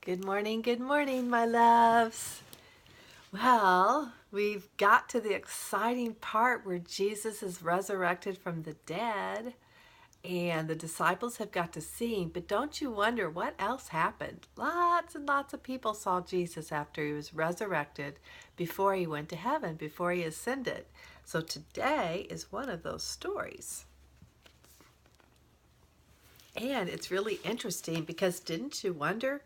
Good morning, my loves. Well, we've got to the exciting part where Jesus is resurrected from the dead and the disciples have got to see him. But don't you wonder what else happened? Lots and lots of people saw Jesus after he was resurrected, before he went to heaven, before he ascended. So today is one of those stories. And it's really interesting because didn't you wonder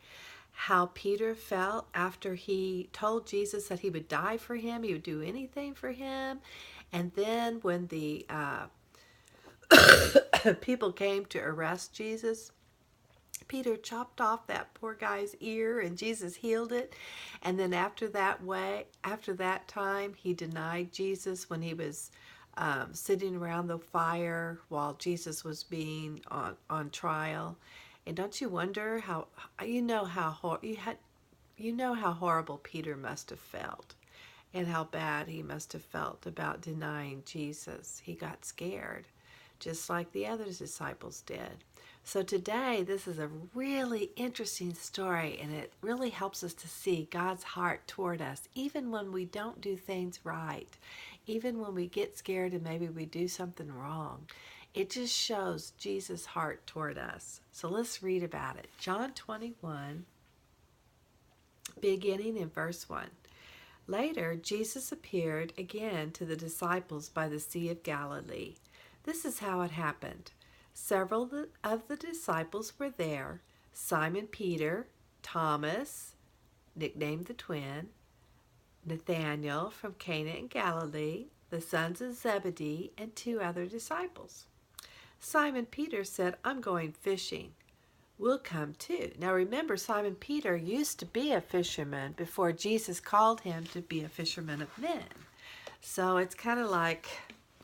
how Peter felt after he told Jesus that he would die for him, he would do anything for him? And then when the people came to arrest Jesus, Peter chopped off that poor guy's ear and Jesus healed it. And then after that time, he denied Jesus when he was sitting around the fire while Jesus was being on trial. And don't you wonder how you know how horrible Peter must have felt and how bad he must have felt about denying Jesus. He got scared, just like the other disciples did. So today, this is a really interesting story, and it really helps us to see God's heart toward us, even when we don't do things right, even when we get scared and maybe we do something wrong. It just shows Jesus' heart toward us. So let's read about it. John 21, beginning in verse 1. Later, Jesus appeared again to the disciples by the Sea of Galilee. This is how it happened. Several of the disciples were there: Simon Peter, Thomas, nicknamed the twin, Nathanael from Cana in Galilee, the sons of Zebedee, and two other disciples. Simon Peter said, "I'm going fishing. We'll come too." Now remember, Simon Peter used to be a fisherman before Jesus called him to be a fisherman of men. So it's kind of like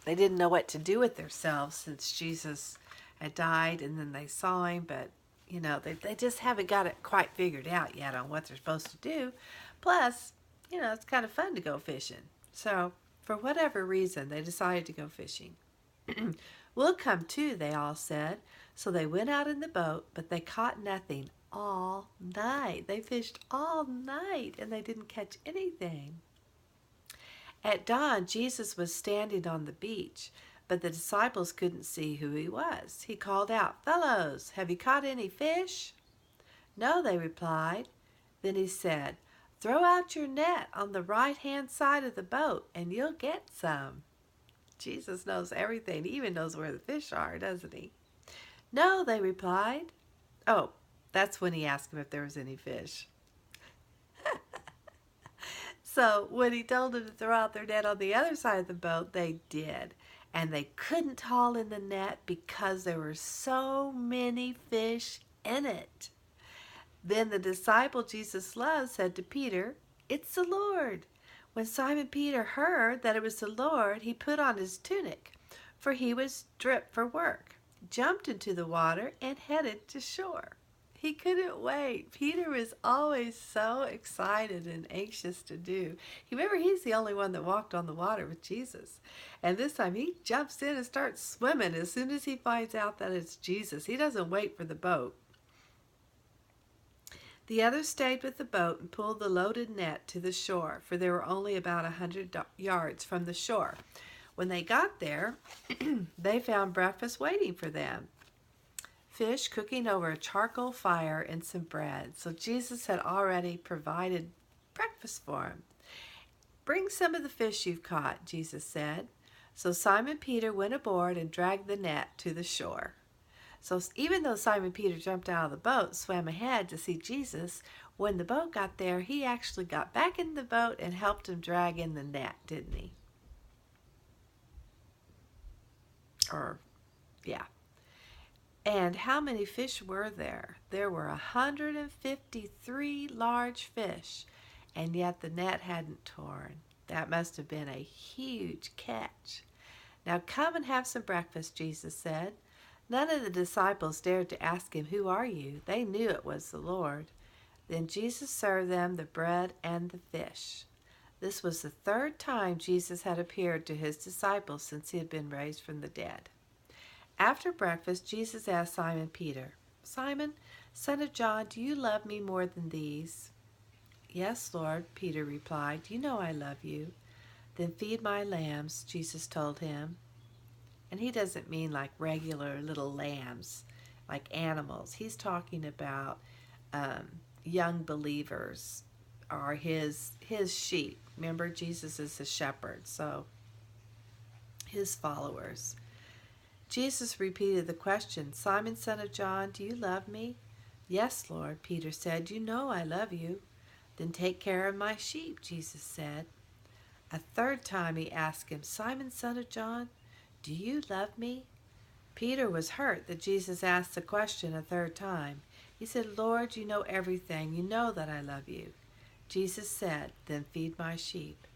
they didn't know what to do with themselves since Jesus had died, and then they saw him, but they just haven't got it quite figured out yet on what they're supposed to do. Plus, it's kind of fun to go fishing. So for whatever reason, they decided to go fishing. "We'll come too," they all said. So they went out in the boat, but they caught nothing all night. They fished all night and they didn't catch anything. At dawn, Jesus was standing on the beach, but the disciples couldn't see who he was. He called out, "Fellows, have you caught any fish?" "No," they replied. Then he said, "Throw out your net on the right-hand side of the boat and you'll get some." Jesus knows everything. He even knows where the fish are, doesn't he? "No," they replied. Oh, that's when he asked them if there was any fish. So when he told them to throw out their net on the other side of the boat, they did. And they couldn't haul in the net because there were so many fish in it. Then the disciple Jesus loved said to Peter, "It's the Lord." When Simon Peter heard that it was the Lord, he put on his tunic, for he was stripped for work, jumped into the water, and headed to shore. He couldn't wait. Peter was always so excited and anxious to do. Remember, he's the only one that walked on the water with Jesus. And this time he jumps in and starts swimming as soon as he finds out that it's Jesus. He doesn't wait for the boat. The others stayed with the boat and pulled the loaded net to the shore, for they were only about 100 yards from the shore. When they got there, they found breakfast waiting for them. Fish cooking over a charcoal fire and some bread. So Jesus had already provided breakfast for them. "Bring some of the fish you've caught," Jesus said. So Simon Peter went aboard and dragged the net to the shore. So even though Simon Peter jumped out of the boat, swam ahead to see Jesus, when the boat got there, he actually got back in the boat and helped him drag in the net, didn't he? Yeah. And how many fish were there? There were 153 large fish, and yet the net hadn't torn. That must have been a huge catch. "Now come and have some breakfast," Jesus said. None of the disciples dared to ask him, "Who are you?" They knew it was the Lord. Then Jesus served them the bread and the fish. This was the third time Jesus had appeared to his disciples since he had been raised from the dead. After breakfast, Jesus asked Simon Peter, "Simon, "Son of John, do you love me more than these?" "Yes, Lord," Peter replied. "You know I love you." "Then feed my lambs," Jesus told him. And he doesn't mean like regular little lambs, like animals. He's talking about young believers are his sheep. Remember, Jesus is the shepherd, so his followers. Jesus repeated the question, "Simon, son of John, do you love me?" "Yes, Lord," Peter said. "You know I love you." "Then take care of my sheep," Jesus said. A third time he asked him, "Simon, son of John, do you love me?" Peter was hurt that Jesus asked the question a third time. He said, "Lord, you know everything. You know that I love you." Jesus said, "Then feed my sheep."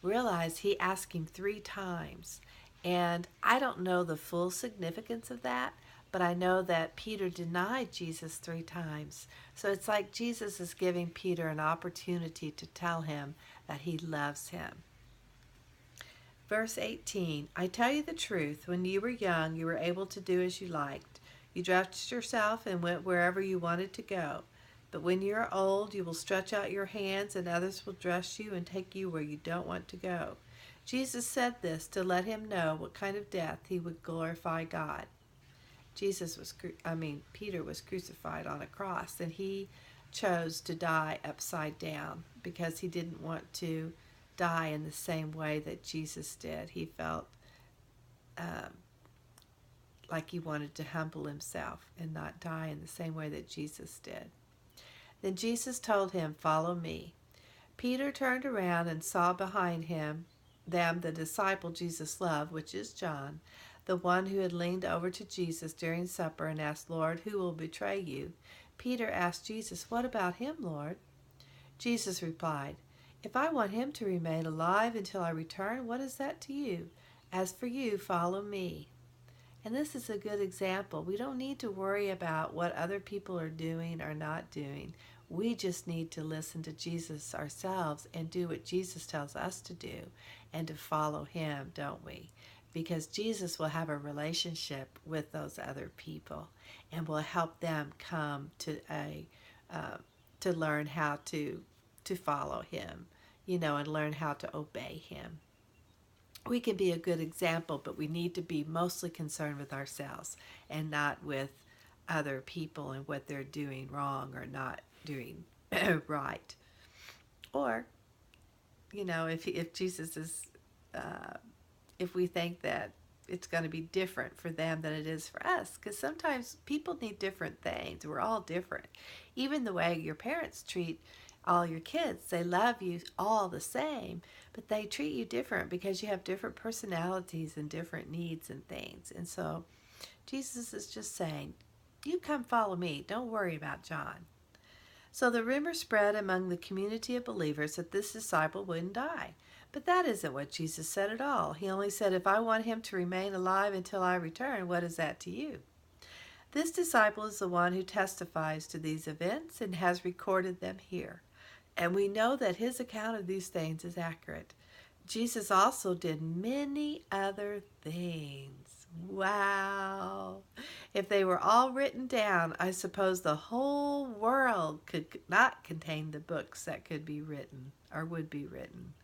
Realize he asked him 3 times. And I don't know the full significance of that, but I know that Peter denied Jesus 3 times. So it's like Jesus is giving Peter an opportunity to tell him that he loves him. Verse 18, "I tell you the truth, when you were young, you were able to do as you liked. You dressed yourself and went wherever you wanted to go. But when you are old, you will stretch out your hands, and others will dress you and take you where you don't want to go." Jesus said this to let him know what kind of death he would glorify God. Peter was crucified on a cross, and he chose to die upside down because he didn't want to die in the same way that Jesus did. He felt like he wanted to humble himself and not die in the same way that Jesus did. Then Jesus told him, "Follow me." Peter turned around and saw behind them the disciple Jesus loved, which is John, the one who had leaned over to Jesus during supper and asked, "Lord, who will betray you?" Peter asked Jesus, "What about him, Lord?" Jesus replied, "If I want him to remain alive until I return, what is that to you? As for you, follow me." And this is a good example. We don't need to worry about what other people are doing or not doing. We just need to listen to Jesus ourselves and do what Jesus tells us to do and to follow him, don't we? Because Jesus will have a relationship with those other people and will help them come to learn how to follow him, and learn how to obey him. We can be a good example, but we need to be mostly concerned with ourselves and not with other people and what they're doing wrong or not doing right. Or, if Jesus is, if we think that it's going to be different for them than it is for us, because sometimes people need different things. We're all different. Even the way your parents treat all your kids, they love you all the same, but they treat you different because you have different personalities and different needs and things. And so Jesus is just saying, "You come follow me. Don't worry about John." So the rumor spread among the community of believers that this disciple wouldn't die. But that isn't what Jesus said at all. He only said, "If I want him to remain alive until I return, what is that to you?" This disciple is the one who testifies to these events and has recorded them here. And we know that his account of these things is accurate. Jesus also did many other things. Wow! If they were all written down, I suppose the whole world could not contain the books that could be written or would be written.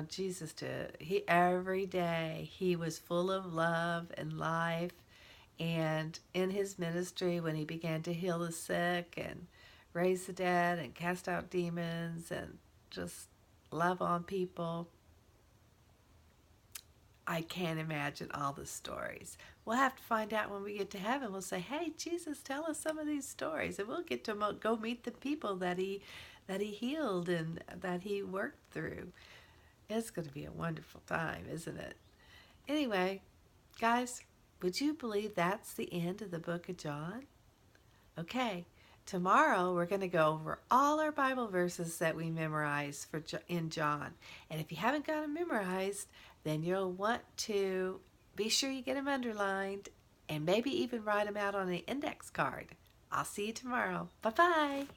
Jesus did. Every day he was full of love and life. And in his ministry, when he began to heal the sick and raise the dead and cast out demons and just love on people, I can't imagine all the stories. We'll have to find out when we get to heaven. We'll say, "Hey, Jesus, tell us some of these stories," and we'll get to go meet the people that he healed and that he worked through. It's going to be a wonderful time, isn't it? Anyway, guys, would you believe that's the end of the book of John? Okay, tomorrow we're going to go over all our Bible verses that we memorized in John. And if you haven't got them memorized, then you'll want to be sure you get them underlined and maybe even write them out on an index card. I'll see you tomorrow. Bye-bye.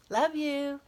Love you.